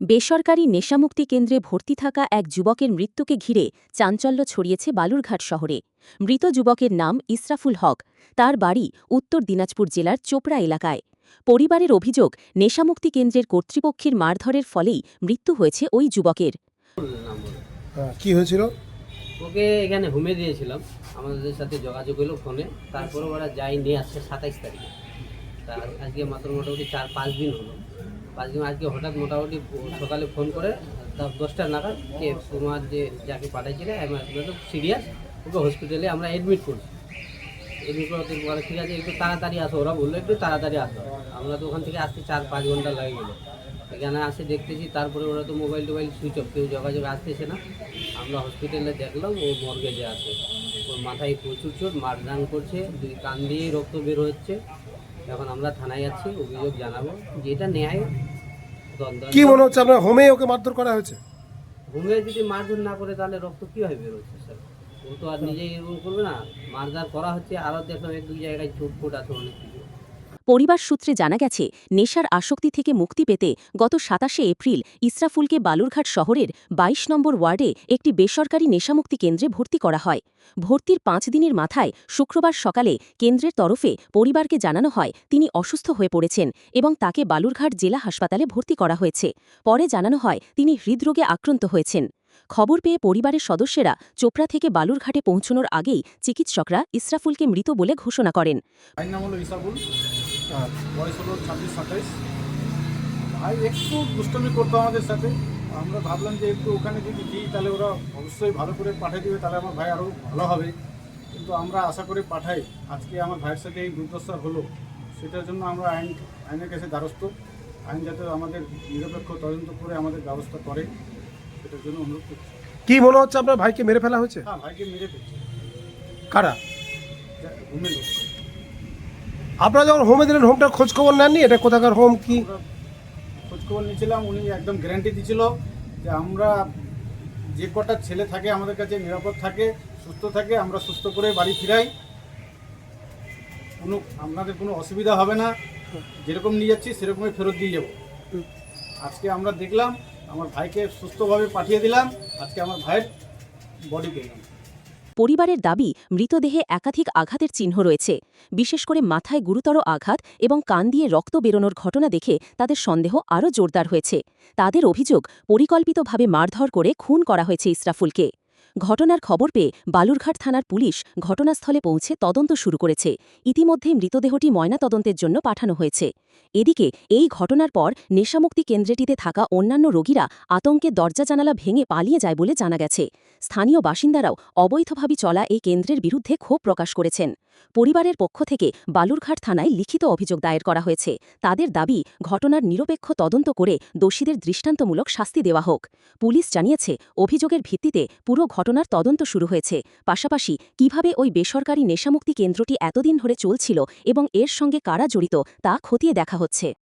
বেসরকারি নেশামুক্তি কেন্দ্রে ভর্তি থাকা এক যুবকের মৃত্যুকে ঘিরে চাঞ্চল্য ছড়িয়েছে বালুরঘাট শহরে। মৃত যুবকের নাম ইসরাফুল হক। তার বাড়ি উত্তর দিনাজপুর জেলার চোপড়া এলাকায়। পরিবারের অভিযোগ, নেশামুক্তি কেন্দ্রের কর্তৃপক্ষের মারধরের ফলেই মৃত্যু হয়েছে ওই যুবকের। কি হয়েছিল? ওকে এখানে হোমে দিয়েছিলাম, আমাদের সাথে যোগাযোগ হলো ফোনে। তারপরে ওরা যাই নিয়ে আসছে 27 তারিখে। তার আজকে মাত্র মোটামুটি 4-5 দিন হলো। 5 দিন আজকে হঠাৎ মোটামুটি সকালে ফোন করে 10টা নাগাদ কে তোমার যে যাকে পাঠাইছিলে তো সিরিয়াস, ওকে হসপিটালে আমরা অ্যাডমিট করছি। এডমিট করতে বলে ঠিক আছে একটু তাড়াতাড়ি আসো, ওরা বললো একটু তাড়াতাড়ি আসো। আমরা তো ওখান থেকে আসতে 4-5 ঘন্টা লাগে গেলো। এখানে আসে দেখতেছি, তারপরে ওরা তো মোবাইল টোবাইল সুইচ অফ, কেউ যোগাযোগ আসতেছে না। আমরা হসপিটালে দেখলাম ও মর্গেজে আছে। ওর মাথায় প্রচুর চোট, মারদান করছে, 2 কান দিয়েই রক্ত বের হচ্ছে। এখন আমরা থানায় যাচ্ছি, অভিযোগ জানাবো, যেটা ন্যায় দ্বন্দ্ব। কি মনে হচ্ছে আপনার হোমে ওকে মারধর করা হয়েছে? হোমে যদি মারধর না করে তাহলে রক্ত কীভাবে বের হচ্ছে স্যার? ও তো আর নিজেই এরকম করবে না, মারধর করা হচ্ছে। আরও দেখলাম 1-2 জায়গায় চোট ফোট আছে অনেক কিছু। পরিবার সূত্রে জানা গেছে, নেশার আসক্তি থেকে মুক্তি পেতে গত 27শে এপ্রিল ইসরাফুলকে বালুরঘাট শহরের 22 নম্বর ওয়ার্ডে একটি বেসরকারি নেশামুক্তি কেন্দ্রে ভর্তি করা হয়। ভর্তির 5 দিনের মাথায় শুক্রবার সকালে কেন্দ্রের তরফে পরিবারকে জানানো হয় তিনি অসুস্থ হয়ে পড়েছেন এবং তাকে বালুরঘাট জেলা হাসপাতালে ভর্তি করা হয়েছে। পরে জানানো হয় তিনি হৃদরোগে আক্রান্ত হয়েছেন। খবর পেয়ে পরিবারের সদস্যরা চোপড়া থেকে বালুরঘাটে পৌঁছানোর আগেই চিকিৎসকরা ইসরাফুলকে মৃত বলে ঘোষণা করেন। ভাইয়ের নাম হলো ইসাবুল, বয়স হলো 26-27। ভাই একটু দুষ্টমি করতো আমাদের সাথে। আমরা ভাবলাম যে একটু ওখানে যদি দিই তাহলে ওরা অবশ্যই ভালো করে পাঠিয়ে দেবে, তাহলে আমার ভাই আরও ভালো হবে। কিন্তু আমরা আশা করে পাঠাই। আজকে আমার ভাইয়ের সাথে এই দুর্দশা হলো, সেটার জন্য আমরা আইনের কাছে দ্বারস্থ। আইন যাতে আমাদের নিরপেক্ষ তদন্ত করে আমাদের ব্যবস্থা করে, সেটার জন্য অনুরোধ করছি। কি মনে হচ্ছে আপনার ভাইকে মেরে ফেলা হয়েছে? হ্যাঁ, ভাইকে মেরে ফেলছে। কারা? ঘুমে লোক। আপনারা যখন হোমে দিলেন, হোমটার খোঁজ খবর নেননি? এটা কোথাকার হোম, কি খোঁজখবর নিয়েছিলাম। উনি একদম গ্যারান্টি দিয়েছিল যে আমরা যে কটা ছেলে থাকে আমাদের কাছে নিরাপদ থাকে, সুস্থ থাকে, আমরা সুস্থ করে বাড়ি ফিরাই, আপনাদের কোনো অসুবিধা হবে না, যেরকম নিয়ে যাচ্ছি সেরকমই ফেরত দিয়ে যাব। আজকে আমরা দেখলাম, আমার ভাইকে সুস্থভাবে পাঠিয়ে দিলাম। আজকে আমার ভাইয়ের বডি পেলাম। পরিবারের দাবি, মৃতদেহে একাধিক আঘাতের চিহ্ন রয়েছে। বিশেষ করে মাথায় গুরুতর আঘাত এবং কান দিয়ে রক্ত বেরোনোর ঘটনা দেখে তাদের সন্দেহ আরও জোরদার হয়েছে। তাদের অভিযোগ, পরিকল্পিতভাবে মারধর করে খুন করা হয়েছে ইসরাফুলকে। ঘটনার খবর পেয়ে বালুরঘাট থানার পুলিশ ঘটনাস্থলে পৌঁছে তদন্ত শুরু করেছে। ইতিমধ্যেই মৃতদেহটি ময়নাতদন্তের জন্য পাঠানো হয়েছে। এদিকে এই ঘটনার পর নেশামুক্তি কেন্দ্রটিতে থাকা অন্যান্য রোগীরা আতঙ্কে দরজা জানালা ভেঙে পালিয়ে যায় বলে জানা গেছে। স্থানীয় বাসিন্দারাও অবৈধভাবে চলা এই কেন্দ্রের বিরুদ্ধে ক্ষোভ প্রকাশ করেছেন। পরিবারের পক্ষ থেকে বালুরঘাট থানায় লিখিত অভিযোগ দায়ের করা হয়েছে। তাদের দাবি, ঘটনার নিরপেক্ষ তদন্ত করে দোষীদের দৃষ্টান্তমূলক শাস্তি দেওয়া হোক। পুলিশ জানিয়েছে, অভিযোগের ভিত্তিতে পুরো ঘটনার তদন্ত শুরু হয়েছে। পাশাপাশি কিভাবে ওই বেসরকারি নেশামুক্তি কেন্দ্রটি এতদিন ধরে চলছিল এবং এর সঙ্গে কারা জড়িত তা খতিয়ে দেখা হচ্ছে।